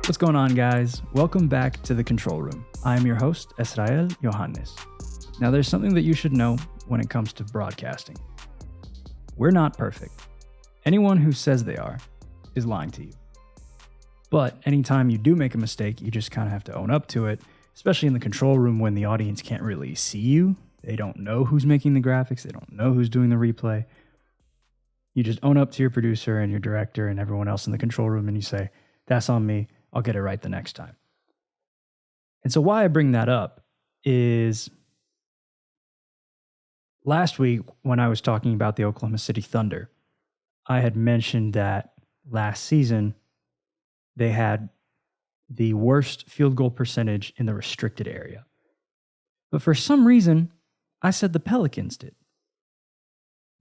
What's going on, guys? Welcome back to the Control Room. I am your host, Esrael Johannes. Now, there's something that you should know when it comes to broadcasting. We're not perfect. Anyone who says they are is lying to you. But anytime you do make a mistake, you just kind of have to own up to it, especially in the control room when the audience can't really see you. They don't know who's making the graphics. They don't know who's doing the replay. You just own up to your producer and your director and everyone else in the control room and you say, that's on me. I'll get it right the next time. And so why I bring that up is last week when I was talking about the Oklahoma City Thunder, I had mentioned that last season they had the worst field goal percentage in the restricted area. But for some reason, I said the Pelicans did.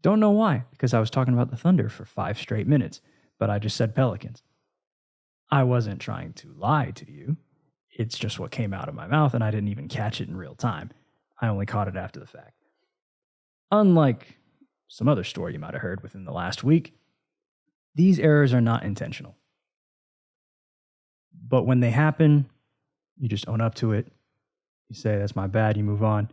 Don't know why, because I was talking about the Thunder for 5 straight minutes, but I just said Pelicans. I wasn't trying to lie to you. It's just what came out of my mouth, and I didn't even catch it in real time. I only caught it after the fact. Unlike some other story you might have heard within the last week, these errors are not intentional. But when they happen, you just own up to it. You say, that's my bad, you move on,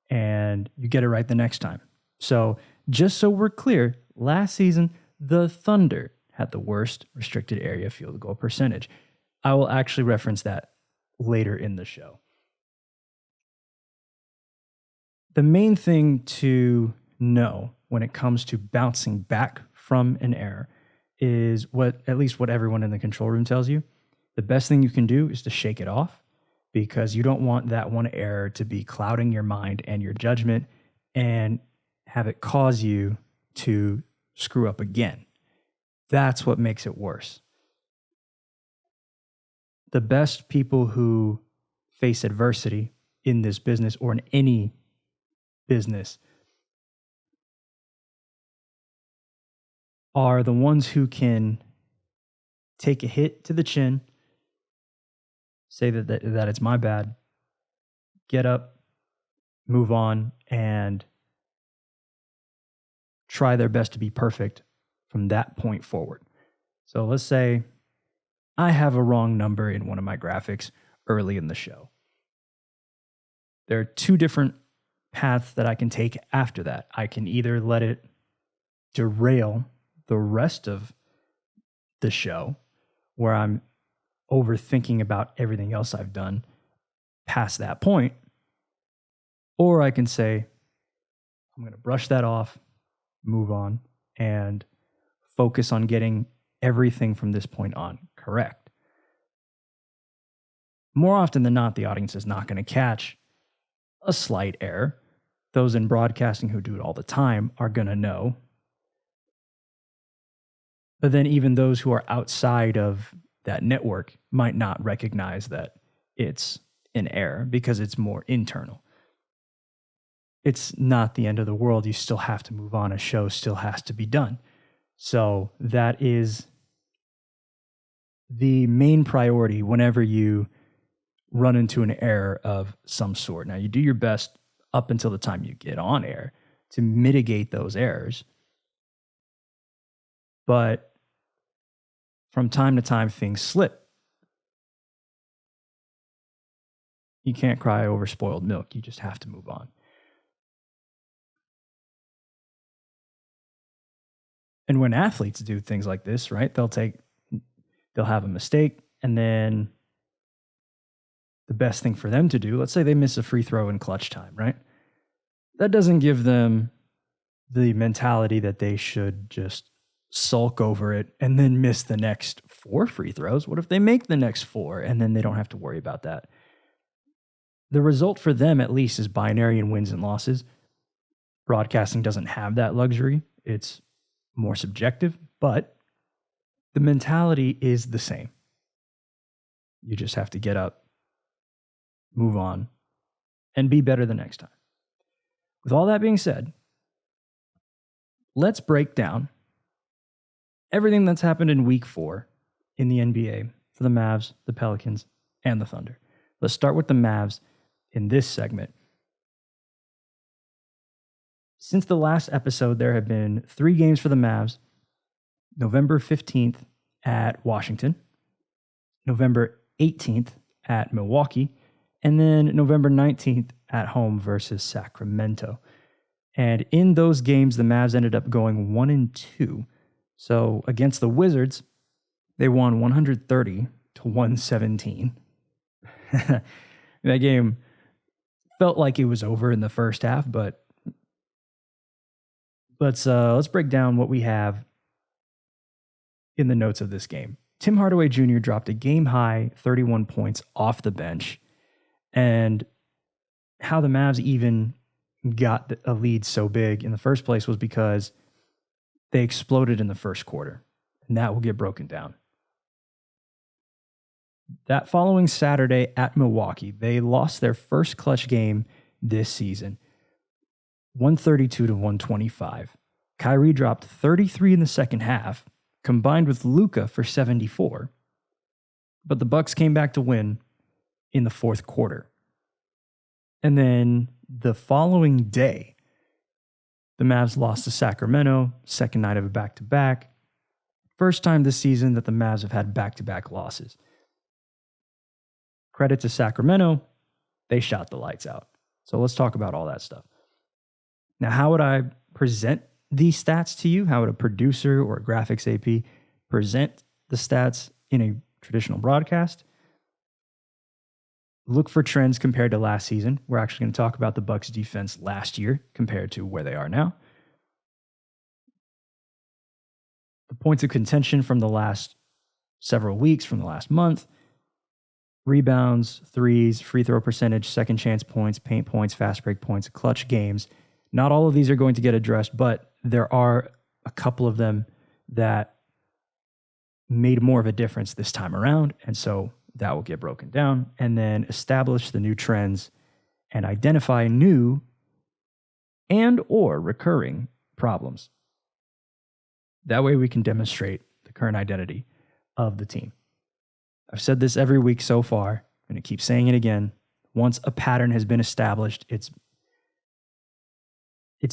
and you get it right the next time. So just so we're clear, last season, the Thunder had the worst restricted area field goal percentage. I will actually reference that later in the show. The main thing to know when it comes to bouncing back from an error is what everyone in the control room tells you. The best thing you can do is to shake it off, because you don't want that one error to be clouding your mind and your judgment and have it cause you to screw up again. That's what makes it worse. The best people who face adversity in this business or in any business are the ones who can take a hit to the chin, say that it's my bad, get up, move on, and try their best to be perfect from that point forward. So let's say I have a wrong number in one of my graphics early in the show. There are 2 different paths that I can take after that. I can either let it derail the rest of the show, where I'm overthinking about everything else I've done past that point, or I can say, I'm going to brush that off, move on, and focus on getting everything from this point on correct. More often than not, the audience is not going to catch a slight error. Those in broadcasting who do it all the time are going to know. But then even those who are outside of that network might not recognize that it's an error because it's more internal. It's not the end of the world. You still have to move on. A show still has to be done. So that is the main priority whenever you run into an error of some sort. Now, you do your best up until the time you get on air to mitigate those errors. But from time to time, things slip. You can't cry over spoiled milk. You just have to move on. And when athletes do things like this, right, they'll have a mistake, and then the best thing for them to do, let's say they miss a free throw in clutch time, right? That doesn't give them the mentality that they should just sulk over it and then miss the next 4 free throws. What if they make the next 4 and then they don't have to worry about that? The result for them, at least, is binary in wins and losses. Broadcasting doesn't have that luxury. It's more subjective, but the mentality is the same. You just have to get up, move on, and be better the next time. With all that being said, let's break down everything that's happened in week 4 in the NBA for the Mavs, the Pelicans, and the Thunder. Let's start with the Mavs in this segment. Since the last episode, there have been 3 games for the Mavs. November 15th at Washington, November 18th at Milwaukee, and then November 19th at home versus Sacramento. And in those games, the Mavs ended up going 1-2. So against the Wizards, they won 130-117. That game felt like it was over in the first half, but let's break down what we have in the notes of this game. Tim Hardaway Jr. dropped a game-high 31 points off the bench, and how the Mavs even got a lead so big in the first place was because they exploded in the first quarter, and that will get broken down. That following Saturday at Milwaukee, they lost their first clutch game this season, 132-125. Kyrie dropped 33 in the second half, combined with Luka for 74. But the Bucks came back to win in the fourth quarter. And then the following day, the Mavs lost to Sacramento, second night of a back-to-back. First time this season that the Mavs have had back-to-back losses. Credit to Sacramento, they shot the lights out. So let's talk about all that stuff. Now, how would I present these stats to you? How would a producer or a graphics AP present the stats in a traditional broadcast? Look for trends compared to last season. We're actually going to talk about the Bucks defense last year compared to where they are now. The points of contention from the last several weeks, from the last month. Rebounds, threes, free throw percentage, second chance points, paint points, fast break points, clutch games. Not all of these are going to get addressed, but there are a couple of them that made more of a difference this time around, and so that will get broken down, and then establish the new trends and identify new and or recurring problems. That way we can demonstrate the current identity of the team. I've said this every week so far. I'm going to keep saying it again. Once a pattern has been established, it's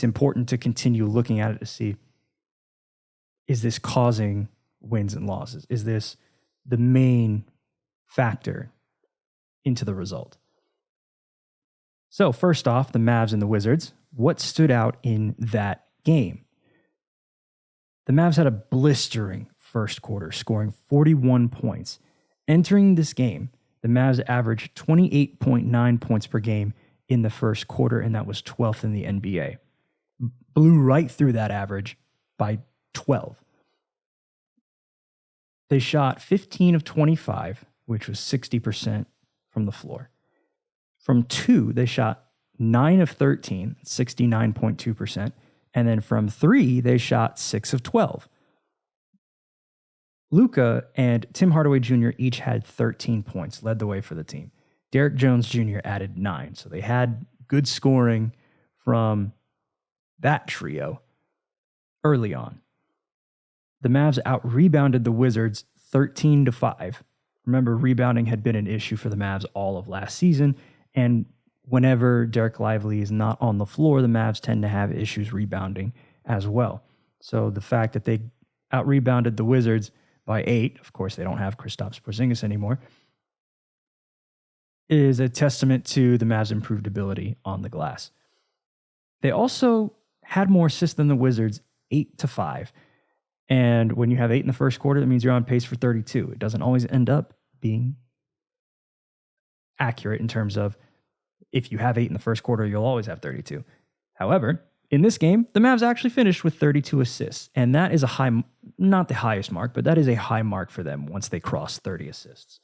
important to continue looking at it to see, is this causing wins and losses? Is this the main factor into the result? So first off, the Mavs and the Wizards. What stood out in that game? The Mavs had a blistering first quarter, scoring 41 points. Entering this game, the Mavs averaged 28.9 points per game in the first quarter, and that was 12th in the NBA. Blew right through that average by 12. They shot 15 of 25, which was 60% from the floor. From two, they shot 9 of 13, 69.2%. And then from three, they shot 6 of 12. Luka and Tim Hardaway Jr. each had 13 points, led the way for the team. Derrick Jones Jr. added 9. So they had good scoring from that trio early on. The Mavs out-rebounded the Wizards 13-5. Remember, rebounding had been an issue for the Mavs all of last season, and whenever Derek Lively is not on the floor, the Mavs tend to have issues rebounding as well. So the fact that they out-rebounded the Wizards by 8, of course they don't have Kristaps Porzingis anymore, is a testament to the Mavs' improved ability on the glass. They also had more assists than the Wizards, 8-5. And when you have 8 in the first quarter, that means you're on pace for 32. It doesn't always end up being accurate in terms of if you have 8 in the first quarter, you'll always have 32. However, in this game, the Mavs actually finished with 32 assists. And that is a high, not the highest mark, but that is a high mark for them once they cross 30 assists.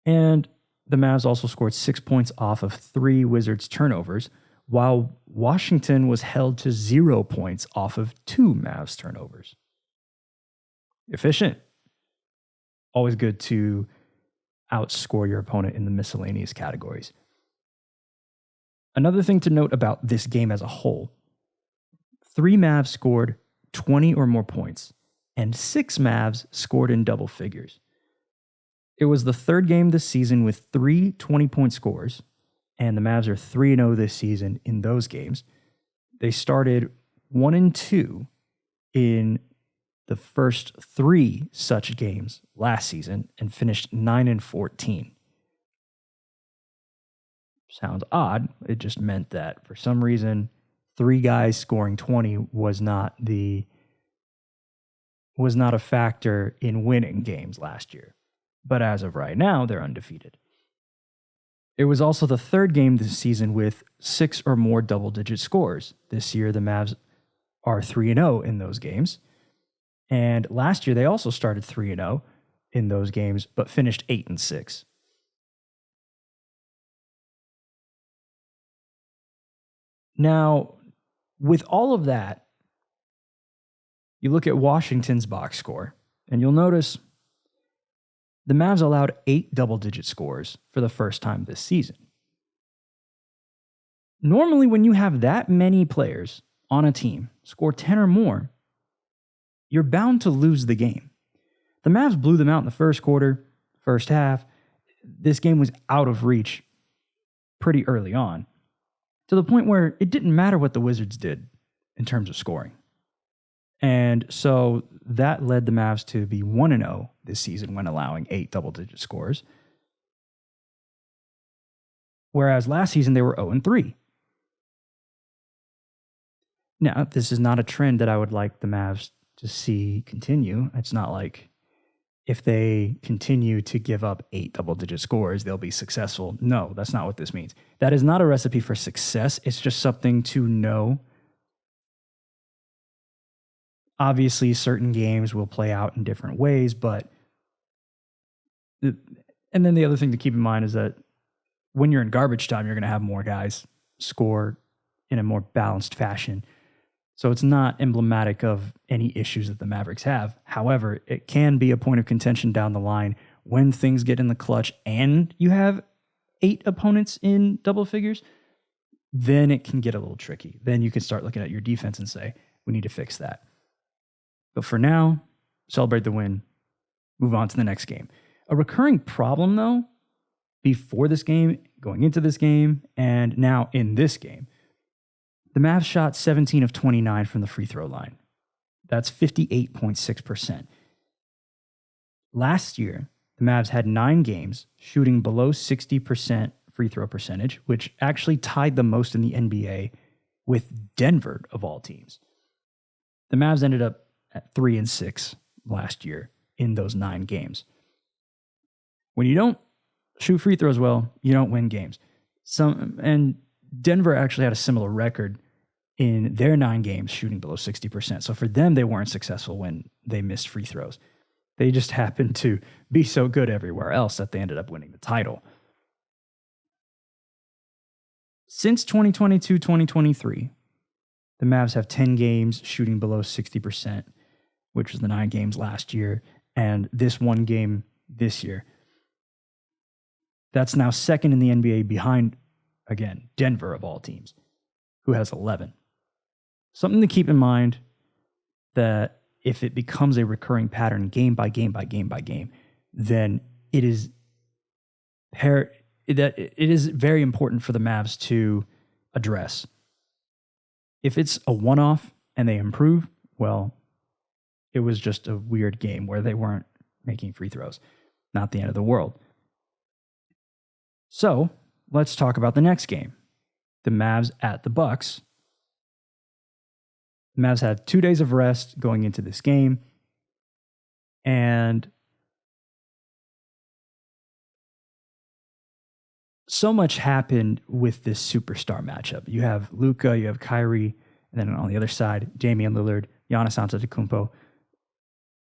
And the Mavs also scored 6 points off of 3 Wizards turnovers, while Washington was held to 0 points off of 2 Mavs turnovers. Efficient. Always good to outscore your opponent in the miscellaneous categories. Another thing to note about this game as a whole, 3 Mavs scored 20 or more points, and 6 Mavs scored in double figures. It was the third game this season with 3 20-point scores, and the Mavs are 3-0 this season in those games. They started 1-2 in the first 3 such games last season and finished 9-14. Sounds odd. It just meant that for some reason, 3 guys scoring 20 was not a factor in winning games last year. But as of right now, they're undefeated. It was also the 3rd game this season with 6 or more double-digit scores. This year, the Mavs are 3-0 in those games. And last year, they also started 3-0 in those games, but finished 8-6. Now, with all of that, you look at Washington's box score, and you'll notice the Mavs allowed 8 double-digit scores for the first time this season. Normally, when you have that many players on a team score 10 or more, you're bound to lose the game. The Mavs blew them out in the first quarter, first half. This game was out of reach pretty early on, to the point where it didn't matter what the Wizards did in terms of scoring. And so that led the Mavs to be 1-0 this season when allowing 8 double-digit scores. Whereas last season they were 0-3. Now, this is not a trend that I would like the Mavs to see continue. It's not like if they continue to give up 8 double-digit scores, they'll be successful. No, that's not what this means. That is not a recipe for success. It's just something to know. Obviously, certain games will play out in different ways, and then the other thing to keep in mind is that when you're in garbage time, you're going to have more guys score in a more balanced fashion. So it's not emblematic of any issues that the Mavericks have. However, it can be a point of contention down the line when things get in the clutch and you have 8 opponents in double figures. Then it can get a little tricky. Then you can start looking at your defense and say, we need to fix that. But for now, celebrate the win, move on to the next game. A recurring problem, though, before this game, going into this game, and now in this game, the Mavs shot 17 of 29 from the free throw line. That's 58.6%. Last year, the Mavs had 9 games shooting below 60% free throw percentage, which actually tied the most in the NBA with Denver of all teams. The Mavs ended up at 3-6 last year in those 9 games. When you don't shoot free throws well, you don't win games. And Denver actually had a similar record in their 9 games shooting below 60%. So for them, they weren't successful when they missed free throws. They just happened to be so good everywhere else that they ended up winning the title. Since 2022-2023, the Mavs have 10 games shooting below 60%, which was the 9 games last year, and this 1 game this year. That's now second in the NBA behind, again, Denver of all teams, who has 11. Something to keep in mind that if it becomes a recurring pattern game by game by game by game, then it is very important for the Mavs to address. If it's a one-off and they improve, well, it was just a weird game where they weren't making free throws. Not the end of the world. So let's talk about the next game. The Mavs at the Bucks. The Mavs had 2 days of rest going into this game. And so much happened with this superstar matchup. You have Luka, you have Kyrie, and then on the other side, Damian Lillard, Giannis Antetokounmpo.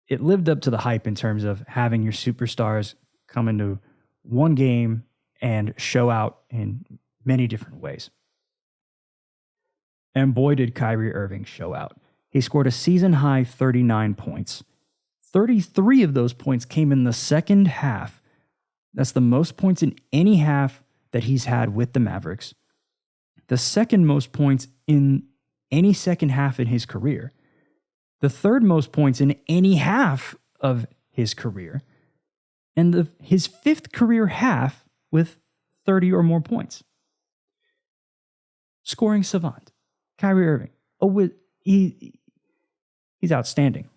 It lived up to the hype in terms of having your superstars come into one game and show out in many different ways. And boy, did Kyrie Irving show out. He scored a season-high 39 points. 33 of those points came in the second half. That's the most points in any half that he's had with the Mavericks. The second most points in any second half in his career. The third most points in any half of his career. And his 5th career half with 30 or more points. Scoring savant. Kyrie Irving. He's outstanding.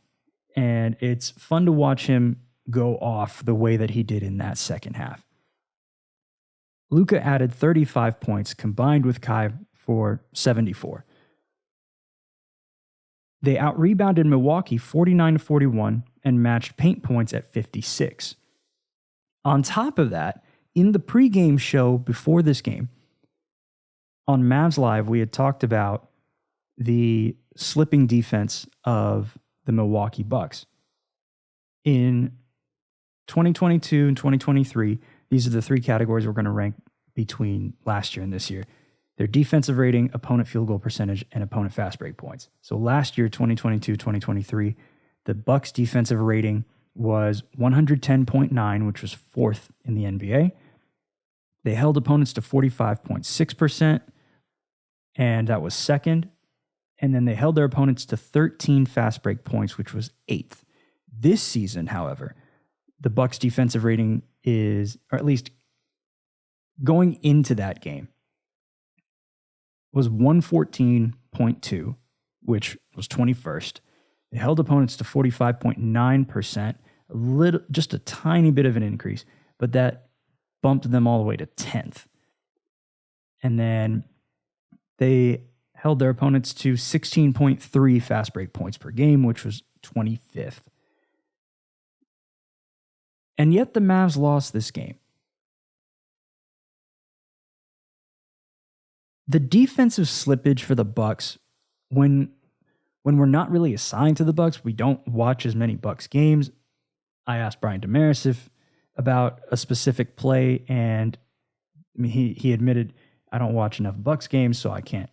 And it's fun to watch him go off the way that he did in that second half. Luka added 35 points combined with Kai for 74. They out-rebounded Milwaukee 49-41 and matched paint points at 56. On top of that, in the pregame show before this game, on Mavs Live, we had talked about the slipping defense of the Milwaukee Bucks. In 2022 and 2023, these are the three categories we're going to rank between last year and this year. Their defensive rating, opponent field goal percentage, and opponent fast break points. So last year, 2022, 2023, the Bucks defensive rating was 110.9, which was fourth in the NBA. They held opponents to 45.6%, and that was second. And then they held their opponents to 13 fast break points, which was eighth. This season, however, the Bucks defensive rating is, or at least going into that game, was 114.2, which was 21st. They held opponents to 45.9%, just a tiny bit of an increase, but that bumped them all the way to 10th. And then they held their opponents to 16.3 fast break points per game, which was 25th. And yet the Mavs lost this game. The defensive slippage for the Bucks, when we're not really assigned to the Bucks, we don't watch as many Bucks games. I asked Brian Damaris about a specific play, and he admitted, I don't watch enough Bucks games, so I can't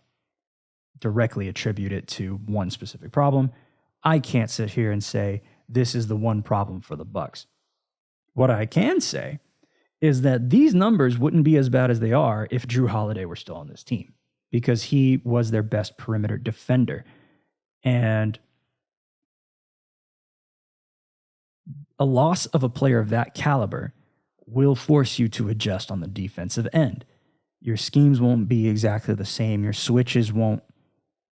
directly attribute it to one specific problem. I can't sit here and say this is the one problem for the Bucks. What I can say is that these numbers wouldn't be as bad as they are if Jrue Holiday were still on this team, because he was their best perimeter defender. And a loss of a player of that caliber will force you to adjust on the defensive end. Your schemes won't be exactly the same. Your switches won't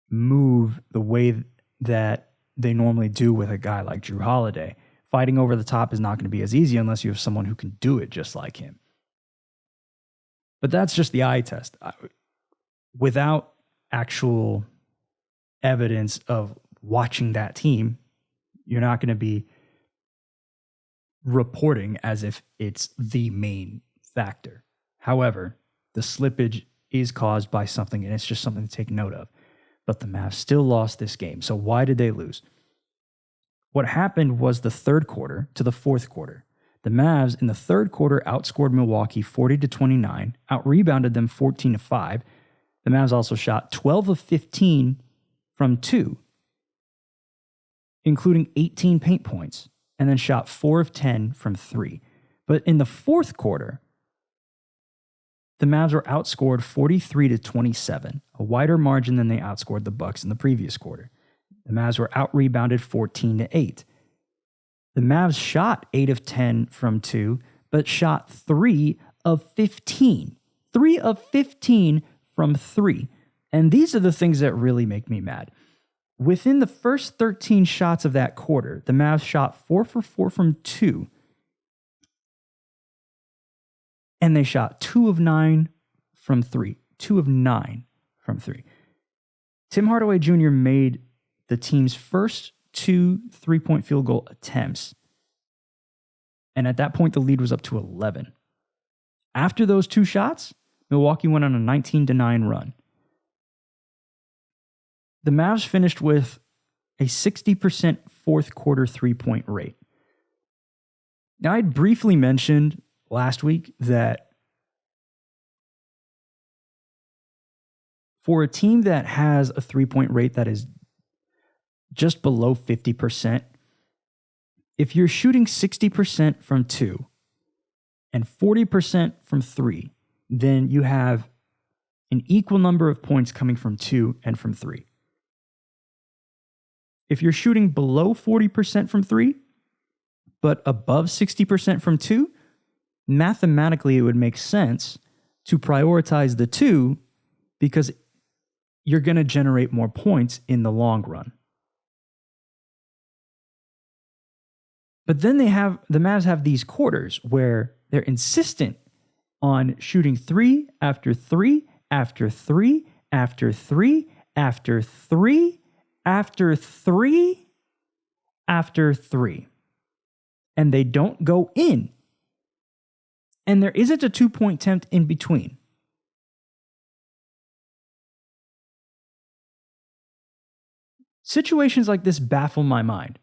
move the way that they normally do with a guy like Jrue Holiday. Fighting over the top is not going to be as easy unless you have someone who can do it just like him. But that's just the eye test. Without actual evidence of watching that team, you're not going to be reporting as if it's the main factor. However, the slippage is caused by something, and it's just something to take note of. But the Mavs still lost this game. So why did they lose? What happened was the third quarter to the fourth quarter. The Mavs in the third quarter outscored Milwaukee 40-29, out-rebounded them 14-5. The Mavs also shot 12 of 15 from two, including 18 paint points, and then shot 4 of 10 from three. But in the fourth quarter, the Mavs were outscored 43-27, a wider margin than they outscored the Bucks in the previous quarter. The Mavs were out-rebounded 14-8. The Mavs shot 8 of 10 from two, but shot 3 of 15. 3 of 15 from three. And these are the things that really make me mad. Within the first 13 shots of that quarter, the Mavs shot 4 for 4 from two. And they shot 2 of 9 from three. 2 of 9 from three. Tim Hardaway Jr. made the team's first 2 3-point field goal attempts. And at that point, the lead was up to 11. After those 2 shots, Milwaukee went on a 19-9 run. The Mavs finished with a 60% fourth quarter 3-point rate. Now, I'd briefly mentioned last week that for a team that has a 3-point rate that is just below 50%, if you're shooting 60% from two and 40% from three, then you have an equal number of points coming from two and from three. If you're shooting below 40% from three, but above 60% from two, mathematically it would make sense to prioritize the two because you're going to generate more points in the long run. But then the Mavs have these quarters where they're insistent on shooting 3 after 3 after 3 after 3 after 3 after 3 after 3. And they don't go in. And there isn't a 2-point attempt in between. Situations like this baffle my mind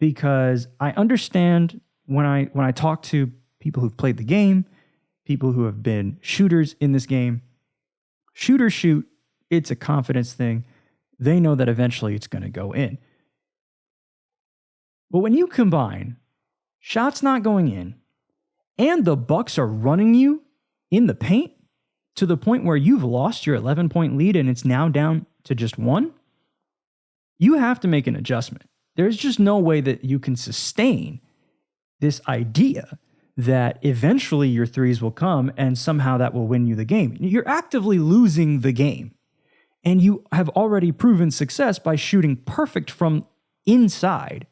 because I understand when I talk to people who've played the game, people who have been shooters in this game, shooters shoot, it's a confidence thing. They know that eventually it's going to go in. But when you combine shots not going in and the Bucks are running you in the paint to the point where you've lost your 11-point lead and it's now down to just 1, you have to make an adjustment. There's just no way that you can sustain this idea that eventually your threes will come and somehow that will win you the game. You're actively losing the game. And you have already proven success by shooting perfect from inside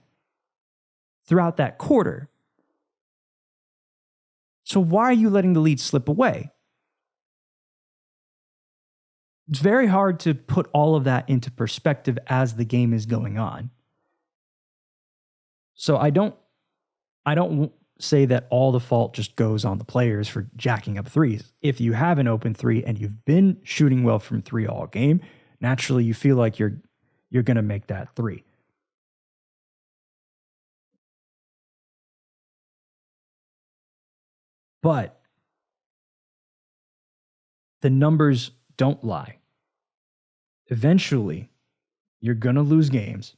throughout that quarter. So why are you letting the lead slip away? It's very hard to put all of that into perspective as the game is going on. So I don't say that all the fault just goes on the players for jacking up threes. If you have an open 3 and you've been shooting well from 3 all game, naturally you feel like you're going to make that 3. But the numbers don't lie. Eventually, you're going to lose games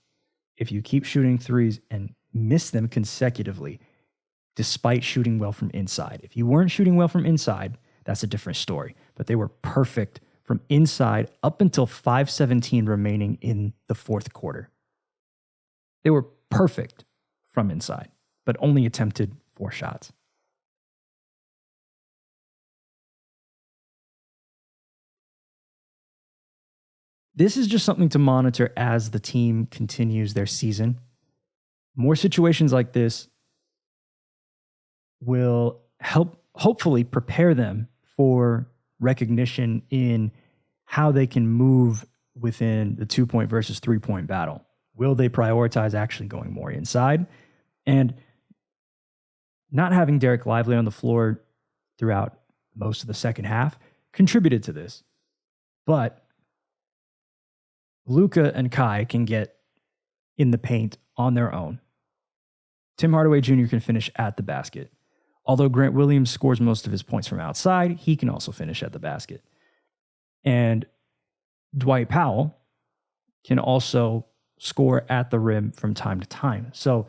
if you keep shooting threes and miss them consecutively, despite shooting well from inside. If you weren't shooting well from inside, that's a different story. But they were perfect from inside up until 5:17 remaining in the fourth quarter. They were perfect from inside, but only attempted 4 shots. This is just something to monitor as the team continues their season. More situations like this will help hopefully prepare them for recognition in how they can move within the 2-point versus 3-point battle. Will they prioritize actually going more inside? And not having Derek Lively on the floor throughout most of the second half contributed to this. But Luka and Kai can get in the paint on their own. Tim Hardaway Jr. can finish at the basket. Although Grant Williams scores most of his points from outside, he can also finish at the basket. And Dwight Powell can also score at the rim from time to time. So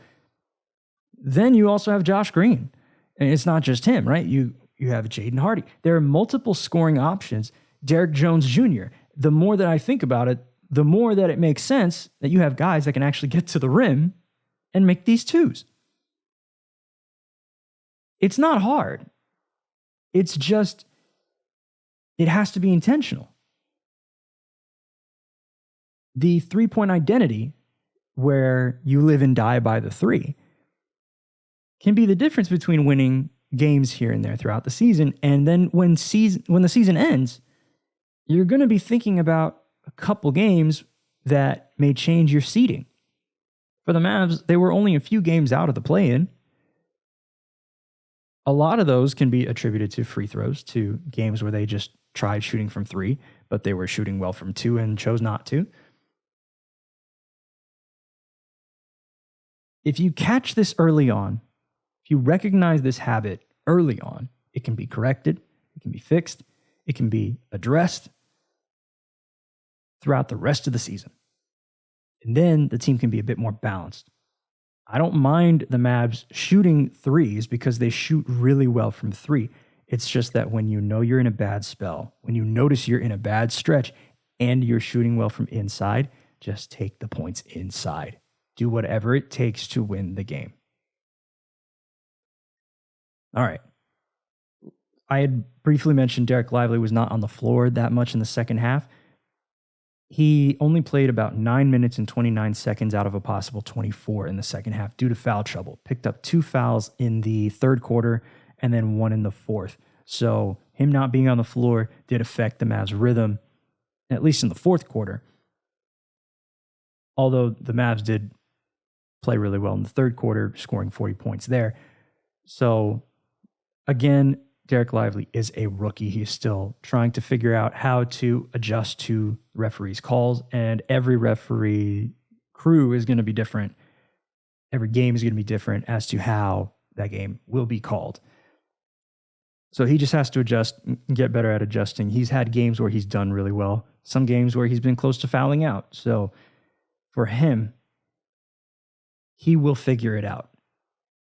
then you also have Josh Green. And it's not just him, right? You have Jaden Hardy. There are multiple scoring options. Derek Jones Jr. The more that I think about it, the more that it makes sense that you have guys that can actually get to the rim and make these twos. It's not hard. It's just, it has to be intentional. The 3-point identity, where you live and die by the 3, can be the difference between winning games here and there throughout the season. And then when the season ends, you're going to be thinking about a couple games that may change your seeding. For the Mavs, they were only a few games out of the play-in. A lot of those can be attributed to free throws, to games where they just tried shooting from 3, but they were shooting well from 2 and chose not to. If you catch this early on, if you recognize this habit early on, it can be corrected, it can be fixed, it can be addressed throughout the rest of the season. And then the team can be a bit more balanced. I don't mind the Mavs shooting threes because they shoot really well from 3. It's just that when you know you're in a bad spell, when you notice you're in a bad stretch and you're shooting well from inside, just take the points inside. Do whatever it takes to win the game. All right. I had briefly mentioned Derek Lively was not on the floor that much in the second half. He only played about 9 minutes and 29 seconds out of a possible 24 in the second half due to foul trouble. Picked up 2 fouls in the third quarter and then 1 in the fourth. So him not being on the floor did affect the Mavs' rhythm, at least in the fourth quarter. Although the Mavs did play really well in the third quarter, scoring 40 points there. So again, Derek Lively is a rookie. He's still trying to figure out how to adjust to referees' calls, and every referee crew is going to be different. Every game is going to be different as to how that game will be called. So he just has to adjust, get better at adjusting. He's had games where he's done really well, some games where he's been close to fouling out. So for him, he will figure it out.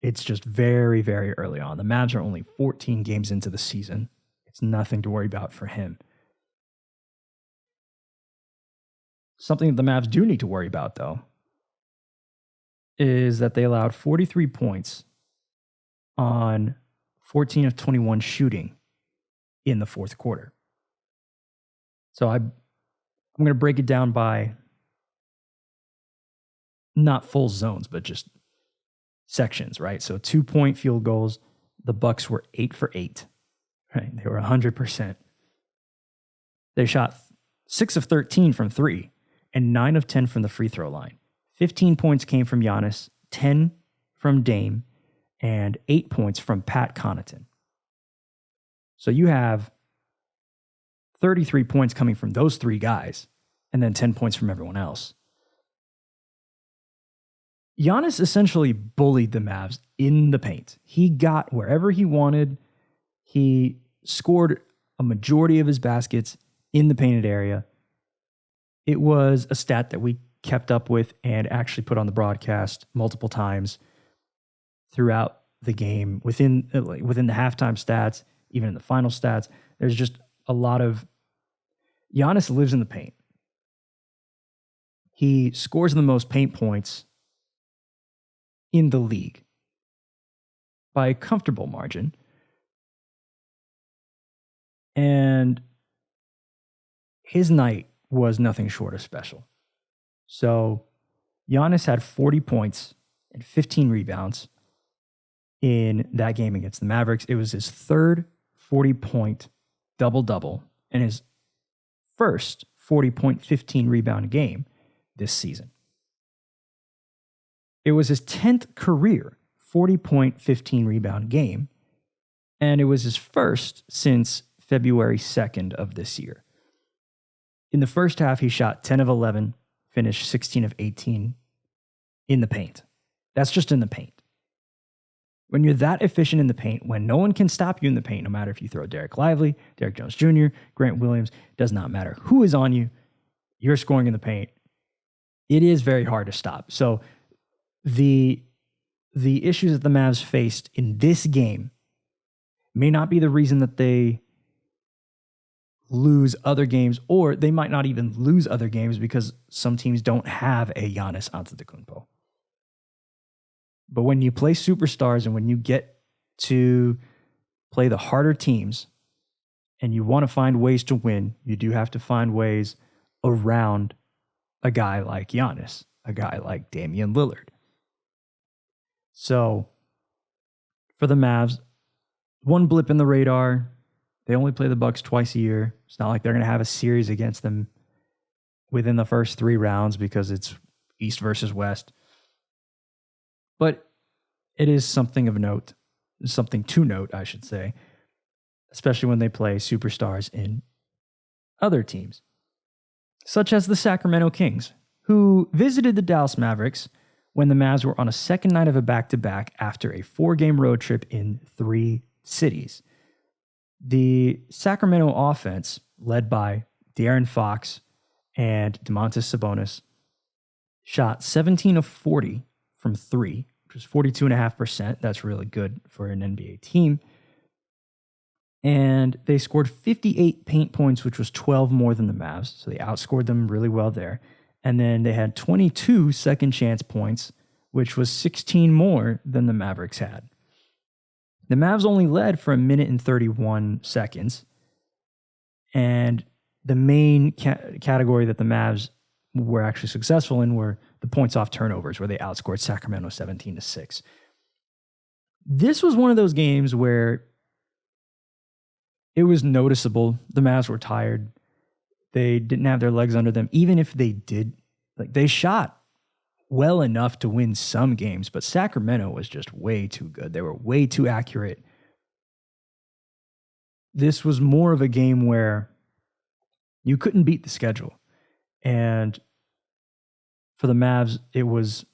It's just very, very early on. The Mavs are only 14 games into the season. It's nothing to worry about for him. Something that the Mavs do need to worry about, though, is that they allowed 43 points on 14 of 21 shooting in the fourth quarter. So I'm going to break it down by not full zones, but just sections, right? So 2-point field goals, the Bucks were 8 for 8, right? They were 100%. They shot 6 of 13 from 3 and 9 of 10 from the free throw line. 15 points came from Giannis, 10 from Dame, and 8 points from Pat Connaughton. So you have 33 points coming from those 3 guys, and then 10 points from everyone else. Giannis essentially bullied the Mavs in the paint. He got wherever he wanted. He scored a majority of his baskets in the painted area. It was a stat that we kept up with and actually put on the broadcast multiple times throughout the game, within the halftime stats, even in the final stats. There's just a lot of Giannis lives in the paint. He scores the most paint points in the league by a comfortable margin. And his night was nothing short of special. So Giannis had 40 points and 15 rebounds in that game against the Mavericks. It was his third 40-point double-double and his first 40-point, 15-rebound game this season. It was his 10th career 40-point, 15-rebound game, and it was his first since February 2nd of this year. In the first half, he shot 10 of 11, finished 16 of 18 in the paint. That's just in the paint. When you're that efficient in the paint, when no one can stop you in the paint, no matter if you throw Derek Lively, Derek Jones Jr., Grant Williams, does not matter who is on you, you're scoring in the paint. It is very hard to stop. So the issues that the Mavs faced in this game may not be the reason that they lose other games, or they might not even lose other games because some teams don't have a Giannis Antetokounmpo. But when you play superstars and when you get to play the harder teams and you want to find ways to win, you do have to find ways around a guy like Giannis, a guy like Damian Lillard. So for the Mavs, one blip in the radar. They only play the Bucks twice a year. It's not like they're going to have a series against them within the first 3 rounds because it's East versus West. But it is something of note, something to note, I should say, especially when they play superstars in other teams, such as the Sacramento Kings, who visited the Dallas Mavericks when the Mavs were on a second night of a back-to-back after a 4-game road trip in 3 cities. The Sacramento offense, led by De'Aaron Fox and Domantas Sabonis, shot 17 of 40 from 3, which is 42.5%. That's really good for an NBA team. And they scored 58 paint points, which was 12 more than the Mavs. So they outscored them really well there. And then they had 22 second chance points, which was 16 more than the Mavericks had. The Mavs only led for 1 minute and 31 seconds. And the main category that the Mavs were actually successful in were the points off turnovers, where they outscored Sacramento 17-6. This was one of those games where it was noticeable the Mavs were tired. They didn't have their legs under them. Even if they did, like, they shot well enough to win some games, but Sacramento was just way too good. They were way too accurate. This was more of a game where you couldn't beat the schedule. And for the Mavs, it was,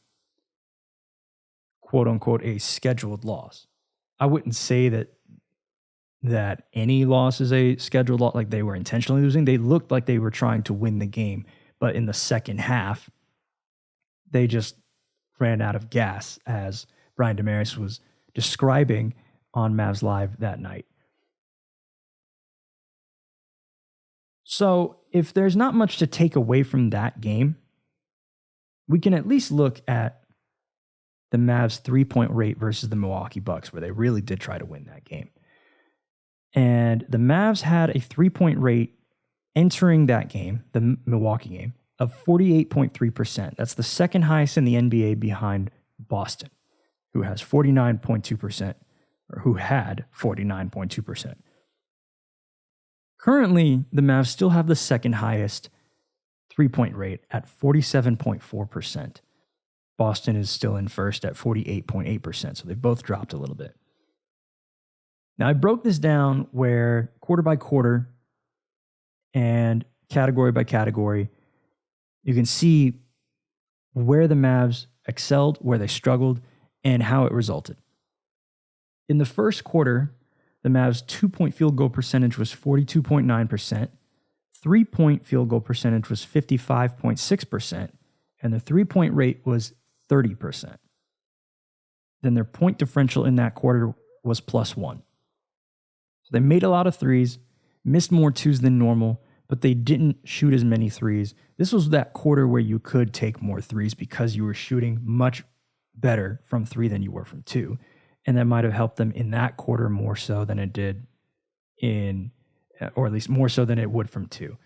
quote unquote, a scheduled loss. I wouldn't say that any loss is a scheduled loss, like they were intentionally losing. They looked like they were trying to win the game, but in the second half, they just ran out of gas, as Brian Damaris was describing on Mavs Live that night. So if there's not much to take away from that game, we can at least look at the Mavs' three-point rate versus the Milwaukee Bucks, where they really did try to win that game. And the Mavs had a three-point rate entering that game, the Milwaukee game, of 48.3%. That's the second highest in the NBA behind Boston, who has 49.2%, or who had 49.2%. Currently, the Mavs still have the second highest three-point rate at 47.4%. Boston is still in first at 48.8%, so they both dropped a little bit. Now, I broke this down where quarter by quarter and category by category, you can see where the Mavs excelled, where they struggled, and how it resulted. In the first quarter, the Mavs' two-point field goal percentage was 42.9%, three-point field goal percentage was 55.6%, and the three-point rate was 30%. Then their point differential in that quarter was +1. So they made a lot of threes, missed more twos than normal, but they didn't shoot as many threes. This was that quarter where you could take more threes because you were shooting much better from three than you were from two. And that might have helped them in that quarter more so than it did or at least more so than it would from two.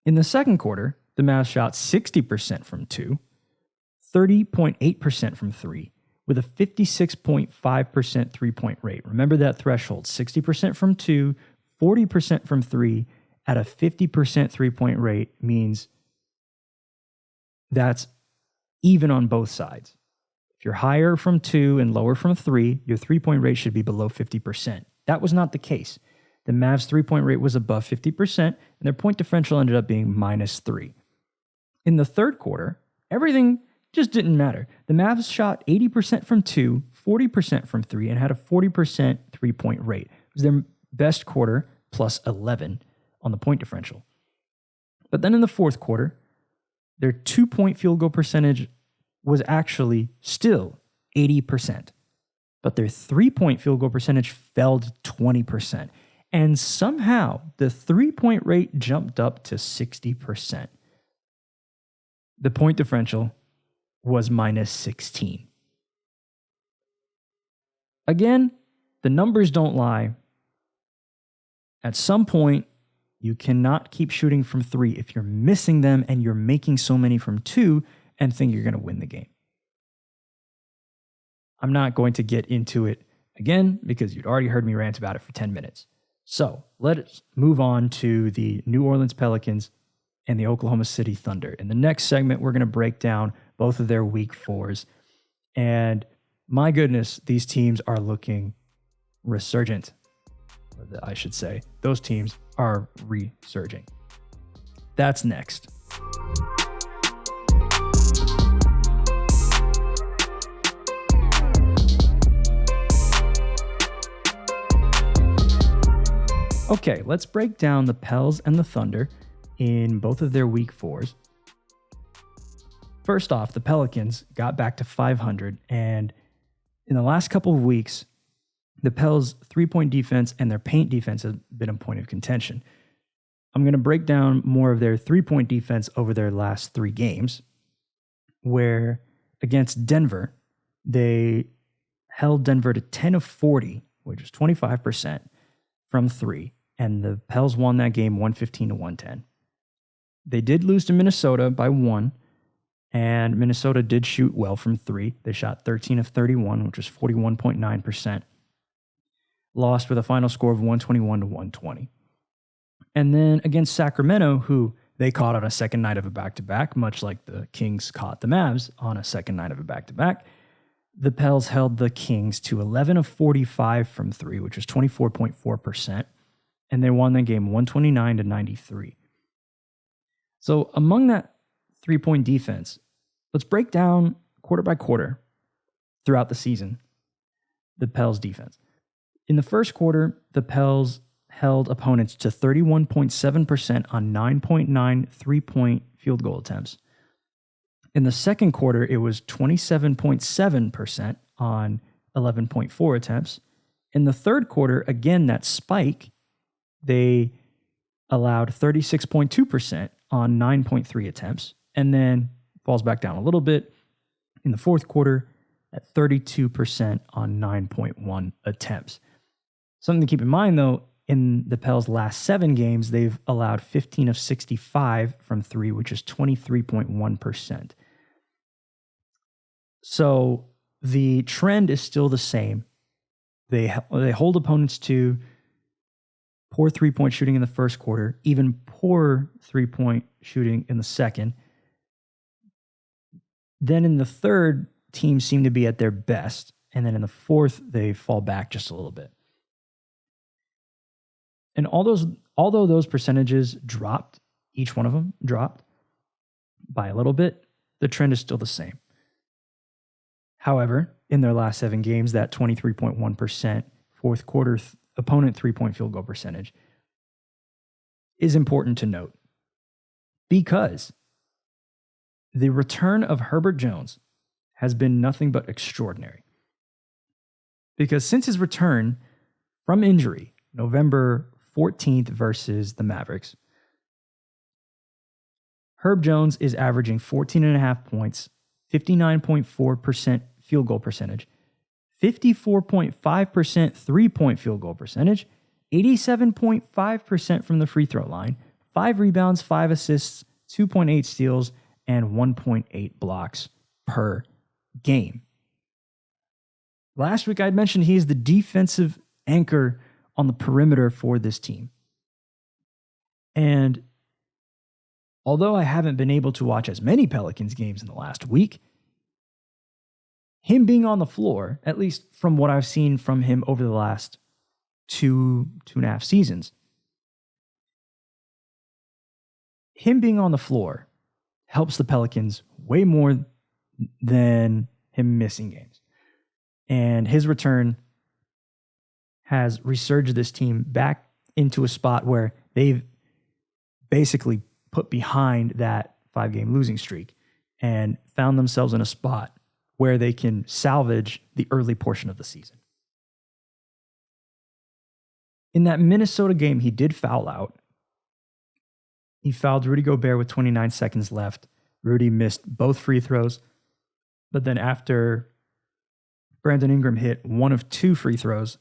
In the second quarter, the Mavs shot 60% from two, 30.8% from three, with a 56.5% three-point rate. Remember that threshold, 60% from two, 40% from three, at a 50% three-point rate means that's even on both sides. If you're higher from two and lower from three, your three-point rate should be below 50%. That was not the case. The Mavs' three-point rate was above 50%, and their point differential ended up being -3. In the third quarter, everything just didn't matter. The Mavs shot 80% from two, 40% from three, and had a 40% three-point rate. It was their best quarter, +11 on the point differential. But then in the fourth quarter, their two-point field goal percentage was actually still 80%. But their three-point field goal percentage fell to 20%. And somehow the three-point rate jumped up to 60%. The point differential was -16. Again, the numbers don't lie. At some point, you cannot keep shooting from three if you're missing them and you're making so many from two and think you're going to win the game. I'm not going to get into it again because you'd already heard me rant about it for 10 minutes. So let's move on to the New Orleans Pelicans and the Oklahoma City Thunder. In the next segment, we're going to break down both of their week fours. And my goodness, these teams are looking resurgent. I should say, those teams are resurging. That's next. Okay, let's break down the Pels and the Thunder in both of their week fours. First off, the Pelicans got back to 500, and in the last couple of weeks, the Pels' three-point defense and their paint defense have been a point of contention. I'm going to break down more of their three-point defense over their last three games, where against Denver, they held Denver to 10 of 40, which is 25% from three, and the Pels won that game 115-110. They did lose to Minnesota by 1, and Minnesota did shoot well from 3. They shot 13 of 31, which was 41.9%. Lost with a final score of 121-120. And then against Sacramento, who they caught on a second night of a back-to-back, much like the Kings caught the Mavs on a second night of a back-to-back, the Pels held the Kings to 11 of 45 from 3, which was 24.4%, and they won the game 129-93. So among that three-point defense, let's break down quarter by quarter throughout the season the Pels defense. In the first quarter, the Pels held opponents to 31.7% on 9.9 three-point field goal attempts. In the second quarter, it was 27.7% on 11.4 attempts. In the third quarter, again, that spike, they allowed 36.2% on 9.3 attempts, and then falls back down a little bit in the fourth quarter at 32% on 9.1 attempts. Something to keep in mind, though, in the Pels' last 7 games, they've allowed 15 of 65 from 3, which is 23.1%. So the trend is still the same. They hold opponents to poor three-point shooting in the first quarter, even poor three-point shooting in the second. Then in the third, teams seem to be at their best. And then in the fourth, they fall back just a little bit. And although those percentages dropped, each one of them dropped by a little bit, the trend is still the same. However, in their last 7 games, that 23.1% fourth quarter opponent three-point field goal percentage is important to note because the return of Herbert Jones has been nothing but extraordinary. Because since his return from injury, November 14th versus the Mavericks, Herb Jones is averaging 14.5 points, 59.4% field goal percentage, 54.5% three-point field goal percentage, 87.5% from the free throw line, 5 rebounds, 5 assists, 2.8 steals, and 1.8 blocks per game. Last week, I'd mentioned he is the defensive anchor on the perimeter for this team. And although I haven't been able to watch as many Pelicans games in the last week, him being on the floor, at least from what I've seen from him over the last 2.5 seasons, him being on the floor helps the Pelicans way more than him missing games. And his return has resurged this team back into a spot where they've basically put behind that 5-game losing streak and found themselves in a spot where they can salvage the early portion of the season. In that Minnesota game, he did foul out. He fouled Rudy Gobert with 29 seconds left. Rudy missed both free throws. But then after Brandon Ingram hit one of 2 free throws,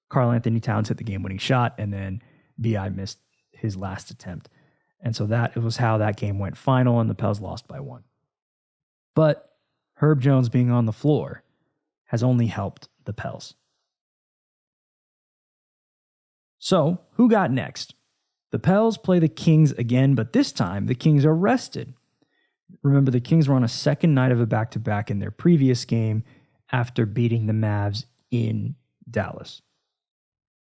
Karl Anthony Towns hit the game-winning shot, and then B.I. missed his last attempt. And so that was how that game went final, and the Pels lost by 1. But Herb Jones being on the floor has only helped the Pels. So, who got next? The Pels play the Kings again, but this time the Kings are rested. Remember, the Kings were on a second night of a back-to-back in their previous game after beating the Mavs in Dallas.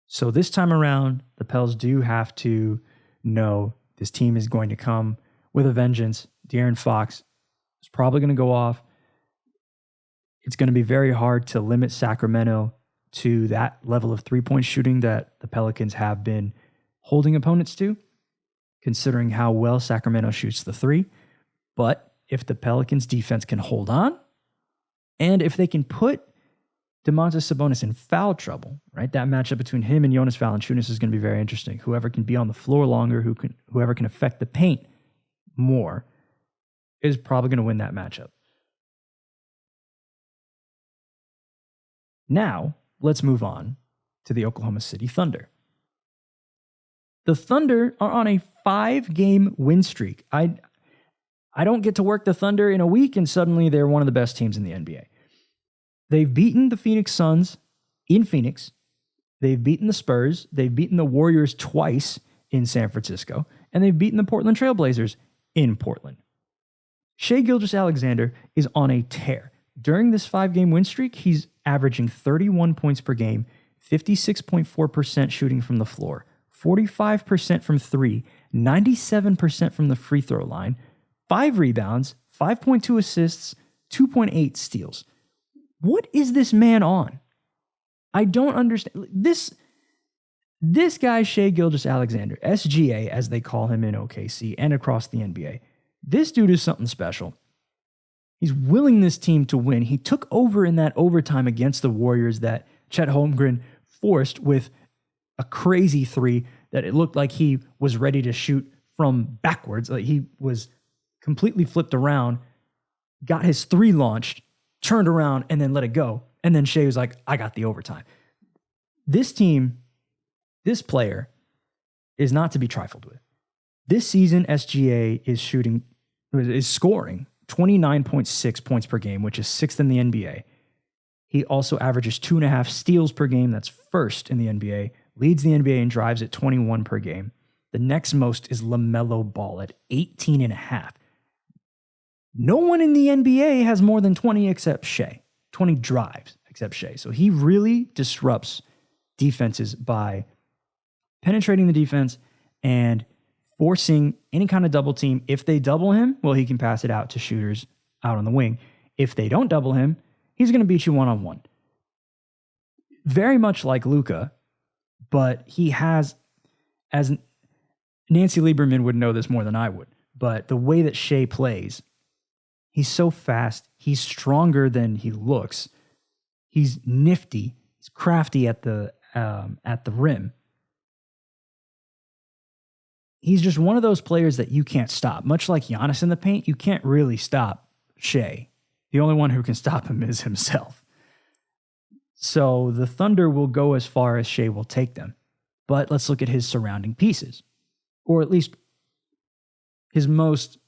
So this time around, the Pels do have to know this team is going to come with a vengeance. De'Aaron Fox is probably going to go off. It's going to be very hard to limit Sacramento to that level of three-point shooting that the Pelicans have been holding opponents to, considering how well Sacramento shoots the 3. But if the Pelicans defense can hold on, and if they can put Domantas Sabonis in foul trouble, right? That matchup between him and Jonas Valanciunas is going to be very interesting. Whoever can be on the floor longer, whoever can affect the paint more, is probably going to win that matchup. Now, let's move on to the Oklahoma City Thunder. The Thunder are on a 5-game win streak. I don't get to work the Thunder in a week, and suddenly they're one of the best teams in the NBA. They've beaten the Phoenix Suns in Phoenix. They've beaten the Spurs. They've beaten the Warriors twice in San Francisco. And they've beaten the Portland Trailblazers in Portland. Shai Gilgeous-Alexander is on a tear. During this 5-game win streak, he's averaging 31 points per game, 56.4% shooting from the floor, 45% from three, 97% from the free throw line, 5 rebounds, 5.2 assists, 2.8 steals. What is this man on? I don't understand. This guy, Shai Gilgeous-Alexander, SGA, as they call him in OKC and across the NBA, this dude is something special. He's willing this team to win. He took over in that overtime against the Warriors that Chet Holmgren forced with a crazy 3 that it looked like he was ready to shoot from backwards. Like he was completely flipped around, got his 3 launched, turned around, and then let it go. And then Shai was like, I got the overtime. This team, this player, is not to be trifled with. This season, SGA is scoring 29.6 points per game, which is 6th in the NBA. He also averages 2.5 steals per game. That's 1st in the NBA. Leads the NBA in drives at 21 per game. The next most is LaMelo Ball at 18.5. No one in the NBA has more than 20 except Shai. 20 drives except Shai. So he really disrupts defenses by penetrating the defense and forcing any kind of double team. If they double him, well, he can pass it out to shooters out on the wing. If they don't double him, he's going to beat you one-on-one. Very much like Luka, but he has, as Nancy Lieberman would know this more than I would, but the way that Shai plays, he's so fast. He's stronger than he looks. He's nifty. He's crafty at the rim. He's just one of those players that you can't stop. Much like Giannis in the paint, you can't really stop Shai. The only one who can stop him is himself. So the Thunder will go as far as Shai will take them. But let's look at his surrounding pieces, or at least his most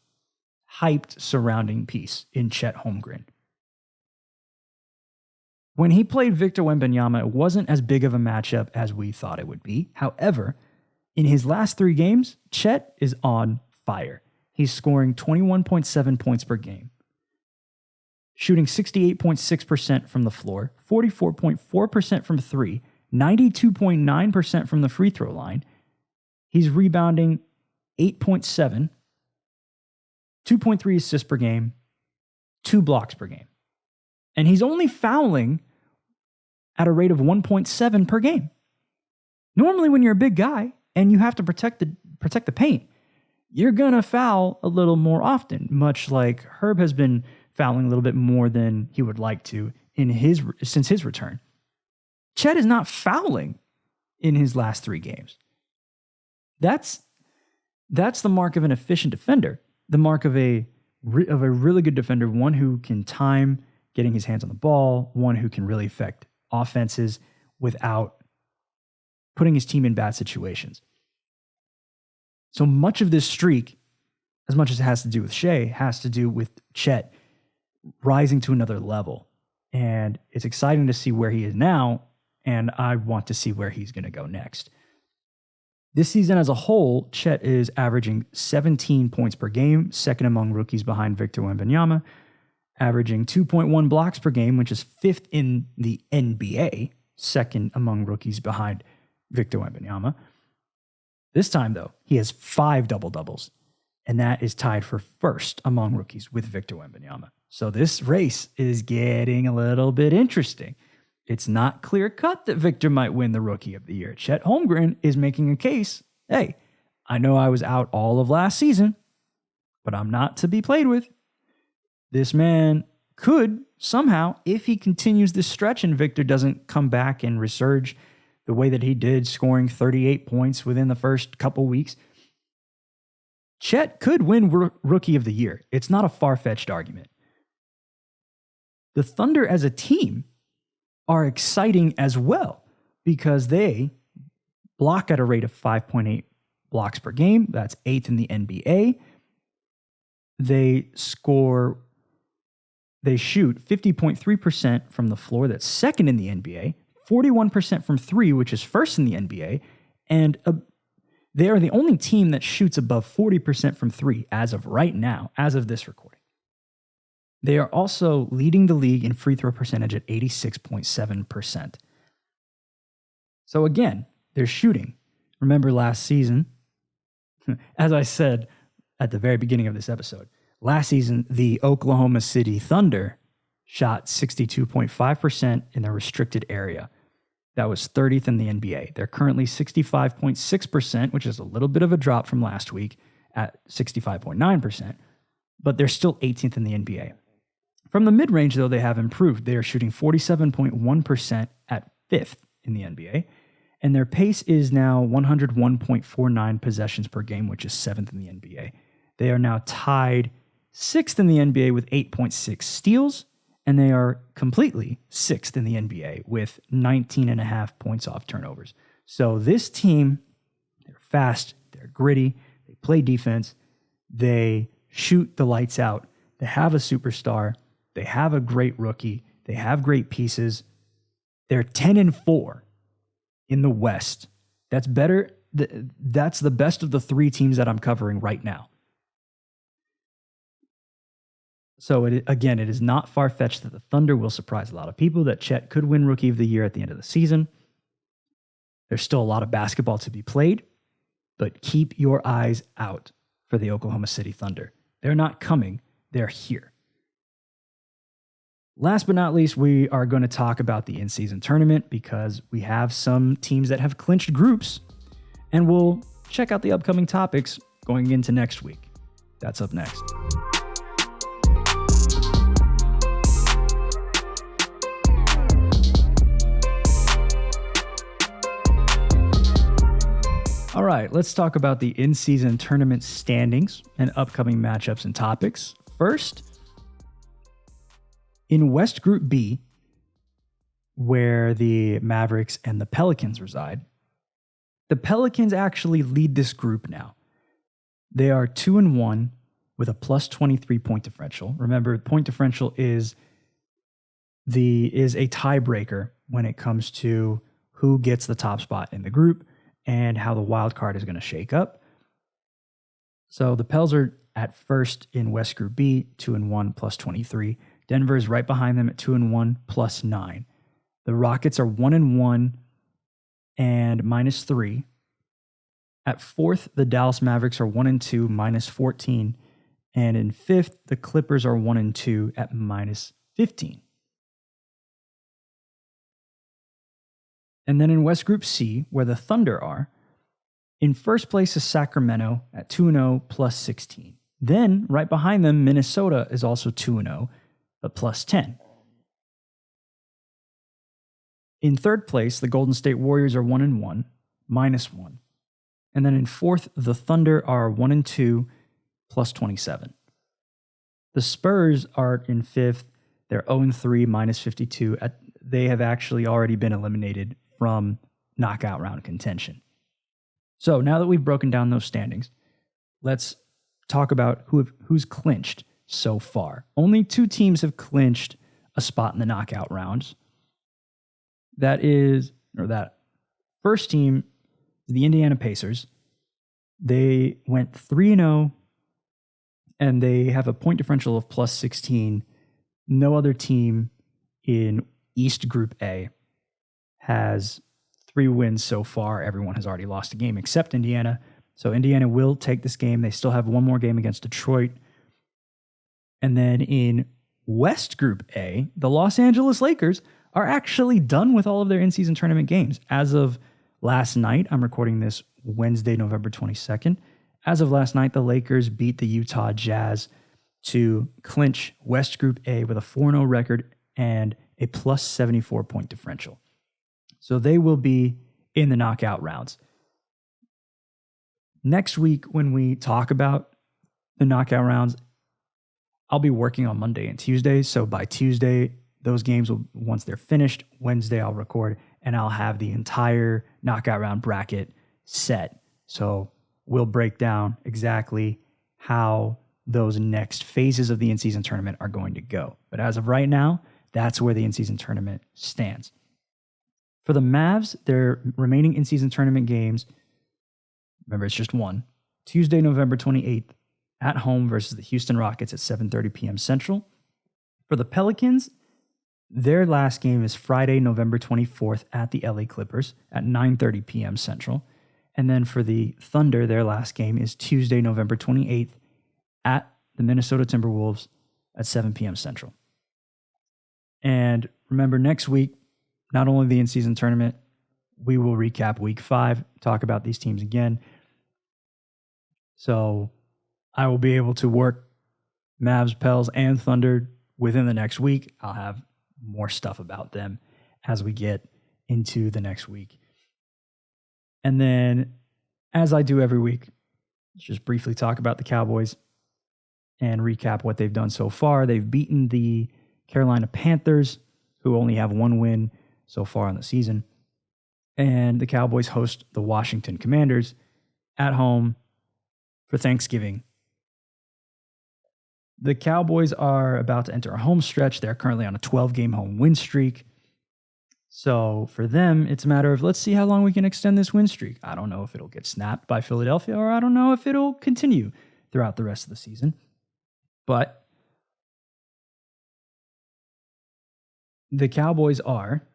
hyped surrounding piece in Chet Holmgren. When he played Victor Wembanyama, it wasn't as big of a matchup as we thought it would be. However, in his last 3 games, Chet is on fire. He's scoring 21.7 points per game, shooting 68.6% from the floor, 44.4% from 3, 92.9% from the free throw line. He's rebounding 8.7, 2.3 assists per game, 2 blocks per game. And he's only fouling at a rate of 1.7 per game. Normally when you're a big guy and you have to protect the paint, you're going to foul a little more often, much like Herb has been fouling a little bit more than he would like to since his return. Chet is not fouling in his last 3 games. That's the mark of an efficient defender, the mark of a really good defender, one who can time getting his hands on the ball, one who can really affect offenses without putting his team in bad situations. So much of this streak, as much as it has to do with Shai, has to do with Chet rising to another level. And it's exciting to see where he is now, and I want to see where he's going to go next. This season as a whole, Chet is averaging 17 points per game, second among rookies behind Victor Wembanyama, averaging 2.1 blocks per game, which is 5th in the NBA, second among rookies behind Victor Wembanyama. This time, though, he has 5 double-doubles, and that is tied for 1st among rookies with Victor Wembanyama. So this race is getting a little bit interesting. It's not clear-cut that Victor might win the Rookie of the Year. Chet Holmgren is making a case, hey, I know I was out all of last season, but I'm not to be played with. This man could somehow, if he continues this stretch and Victor doesn't come back and resurge the way that he did, scoring 38 points within the first couple weeks, Chet could win Rookie of the Year. It's not a far-fetched argument. The Thunder as a team are exciting as well because they block at a rate of 5.8 blocks per game. That's 8th in the NBA. They shoot 50.3% from the floor. That's 2nd in the NBA. 41% from 3, which is 1st in the NBA. And they are the only team that shoots above 40% from 3 as of right now, as of this recording. They are also leading the league in free throw percentage at 86.7%. So again, they're shooting. Remember last season, as I said at the very beginning of this episode, last season, the Oklahoma City Thunder shot 62.5% in the restricted area. That was 30th in the NBA. They're currently 65.6%, which is a little bit of a drop from last week at 65.9%, but they're still 18th in the NBA. From the mid-range, though, they have improved. They are shooting 47.1% at 5th in the NBA, and their pace is now 101.49 possessions per game, which is 7th in the NBA. They are now tied 6th in the NBA with 8.6 steals, and they are completely 6th in the NBA with 19.5 points off turnovers. So this team, they're fast, they're gritty, they play defense, they shoot the lights out, they have a superstar, they have a great rookie, they have great pieces. They're 10-4 in the West. That's better. That's the best of the 3 teams that I'm covering right now. So it is not far-fetched that the Thunder will surprise a lot of people, that Chet could win Rookie of the Year at the end of the season. There's still a lot of basketball to be played, but keep your eyes out for the Oklahoma City Thunder. They're not coming, they're here. Last but not least, we are going to talk about the in-season tournament because we have some teams that have clinched groups, and we'll check out the upcoming topics going into next week. That's up next. All right, let's talk about the in-season tournament standings and upcoming matchups and topics. First, in West Group B, where the Mavericks and the Pelicans reside, the Pelicans actually lead this group now. They are 2-1 with a plus 23 point differential. Remember, point differential is a tiebreaker when it comes to who gets the top spot in the group and how the wild card is going to shake up. So the Pels are at first in West Group B, 2-1 plus 23. Denver is right behind them at 2-1 plus 9. The Rockets are 1-1 and minus 3. At fourth, the Dallas Mavericks are 1-2 minus 14. And in fifth, the Clippers are 1-2 at minus 15. And then in West Group C, where the Thunder are, in first place is Sacramento at 2-0 plus 16. Then, right behind them, Minnesota is also 2-0, but plus 10. In third place, the Golden State Warriors are 1-1, minus 1. And then in fourth, the Thunder are 1-2, plus 27. The Spurs are in fifth. They're 0-3, minus 52. They have actually already been eliminated from knockout round contention. So now that we've broken down those standings, let's talk about who's clinched so far. Only 2 teams have clinched a spot in the knockout rounds. That first team, the Indiana Pacers. They went 3-0, and they have a point differential of plus 16. No other team in East Group A has 3 wins so far. Everyone has already lost a game except Indiana. So Indiana will take this game. They still have one more game against Detroit. And then in West Group A, the Los Angeles Lakers are actually done with all of their in-season tournament games. As of last night, I'm recording this Wednesday, November 22nd. As of last night, the Lakers beat the Utah Jazz to clinch West Group A with a 4-0 record and a plus 74 point differential. So they will be in the knockout rounds. Next week, when we talk about the knockout rounds, I'll be working on Monday and Tuesday. So by Tuesday, those games will, once they're finished, Wednesday I'll record and I'll have the entire knockout round bracket set. So we'll break down exactly how those next phases of the in-season tournament are going to go. But as of right now, that's where the in-season tournament stands. For the Mavs, their remaining in-season tournament games, remember it's just one, Tuesday, November 28th, at home versus the Houston Rockets at 7:30 p.m. Central. For the Pelicans, their last game is Friday, November 24th at the LA Clippers at 9:30 p.m. Central. And then for the Thunder, their last game is Tuesday, November 28th at the Minnesota Timberwolves at 7 p.m. Central. And remember, next week, not only the in-season tournament, we will recap week 5, talk about these teams again. So I will be able to work Mavs, Pels, and Thunder within the next week. I'll have more stuff about them as we get into the next week. And then, as I do every week, let's just briefly talk about the Cowboys and recap what they've done so far. They've beaten the Carolina Panthers, who only have one win so far on the season. And the Cowboys host the Washington Commanders at home for Thanksgiving. The Cowboys are about to enter a home stretch. They're currently on a 12-game home win streak. So for them, it's a matter of, let's see how long we can extend this win streak. I don't know if it'll get snapped by Philadelphia, or I don't know if it'll continue throughout the rest of the season. But the Cowboys are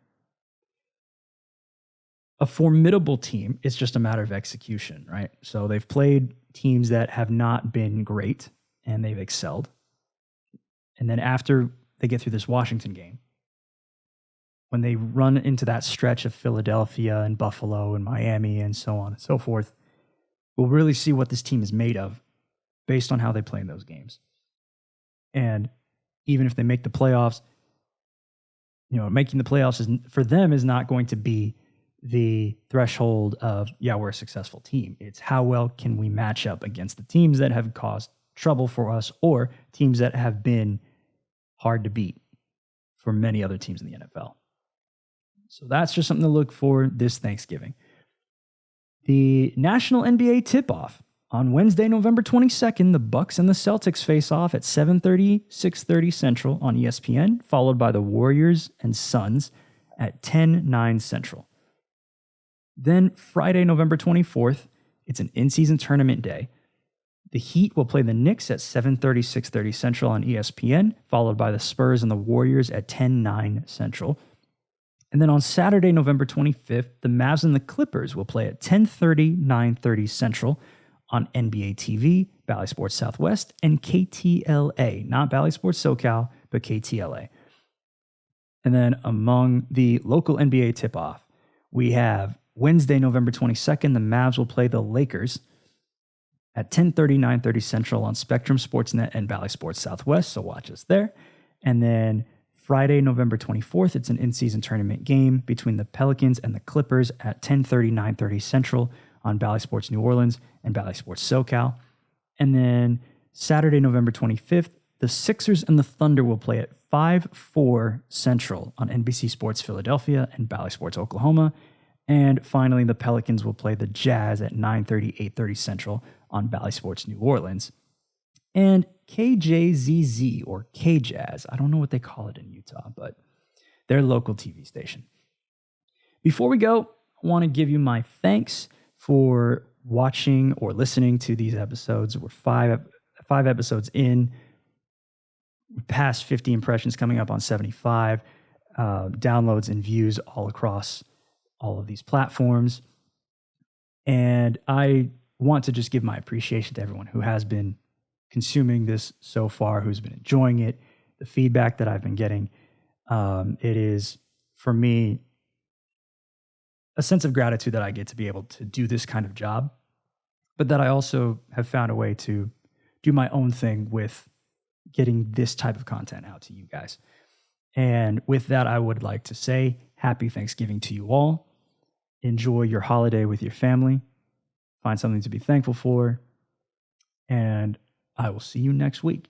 a formidable team. It's just a matter of execution, right? So they've played teams that have not been great, and they've excelled. And then after they get through this Washington game, when they run into that stretch of Philadelphia and Buffalo and Miami and so on and so forth, we'll really see what this team is made of based on how they play in those games. And even if they make the playoffs, making the playoffs for them is not going to be the threshold of, we're a successful team. It's how well can we match up against the teams that have caused trouble for us, or teams that have been hard to beat for many other teams in the NFL. So that's just something to look for this Thanksgiving. The National NBA Tip-Off on Wednesday, November 22nd, the Bucks and the Celtics face off at 7:30, 6:30 Central on ESPN, followed by the Warriors and Suns at 10:09 Central. Then Friday, November 24th, it's an in-season tournament day. The Heat will play the Knicks at 7:30, 6:30 Central on ESPN, followed by the Spurs and the Warriors at 10:09 Central. And then on Saturday, November 25th, the Mavs and the Clippers will play at 10:30, 9:30 Central on NBA TV, Bally Sports Southwest, and KTLA. Not Bally Sports SoCal, but KTLA. And then among the local NBA tip-off, we have Wednesday, November 22nd, the Mavs will play the Lakers at 10:30, 9:30 Central on Spectrum Sportsnet and Bally Sports Southwest, so watch us there. And then Friday, November 24th, it's an in-season tournament game between the Pelicans and the Clippers at 10:30, 9:30 Central on Bally Sports New Orleans and Bally Sports SoCal. And then Saturday, November 25th, the Sixers and the Thunder will play at 5:04 Central on NBC Sports Philadelphia and Bally Sports Oklahoma. And finally, the Pelicans will play the Jazz at 9:30, 8:30 Central on Bally Sports New Orleans. And KJZZ, or KJazz, I don't know what they call it in Utah, but their local TV station. Before we go, I want to give you my thanks for watching or listening to these episodes. We're five episodes in. We passed 50 impressions, coming up on 75 downloads and views all across all of these platforms. And I want to just give my appreciation to everyone who has been consuming this so far, who's been enjoying it, the feedback that I've been getting. It is, for me, a sense of gratitude that I get to be able to do this kind of job, but that I also have found a way to do my own thing with getting this type of content out to you guys. And with that, I would like to say happy Thanksgiving to you all. Enjoy your holiday with your family. Find something to be thankful for. And I will see you next week.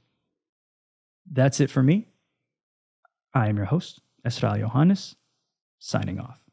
That's it for me. I am your host, Esrael Johannes, signing off.